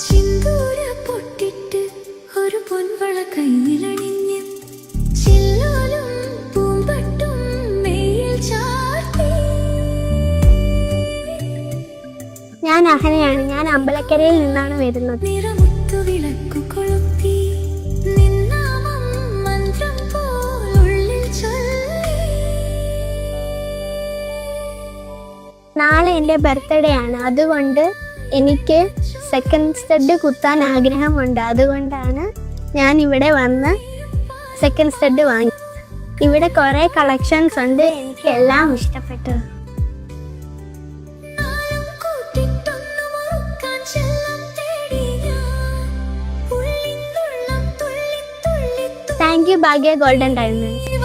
ചിന്തൂര പൊട്ടിട്ട് ഒരു പൊൻവള കൈയിലണിഞ്ഞ് ചില്ലോലും പൂമ്പട്ടും മെയ്യിൽ ചാർത്തി. ഞാൻ അഹനയാണ്. ഞാൻ അമ്പലക്കരയിൽ നിന്നാണ് വരുന്നത്. നിറമുത്തു വിളക്കു കൊളുത്തി നിന്നാമം മന്ത്രം പോൽ ഉള്ളിൽ ചൊല്ലി. നാളെ എൻ്റെ ബർത്ത്ഡേ ആണ്. അതുകൊണ്ട് എനിക്ക് സെക്കൻഡ് സ്റ്റഡ് കുത്താൻ ആഗ്രഹമുണ്ട്. അതുകൊണ്ടാണ് ഞാൻ ഇവിടെ വന്ന് സെക്കൻഡ് സ്റ്റഡ് വാങ്ങി. ഇവിടെ കുറേ കളക്ഷൻസ് ഉണ്ട്. എനിക്ക് എല്ലാം ഇഷ്ടപ്പെട്ടു. Thank you Bhagya golden diamonds.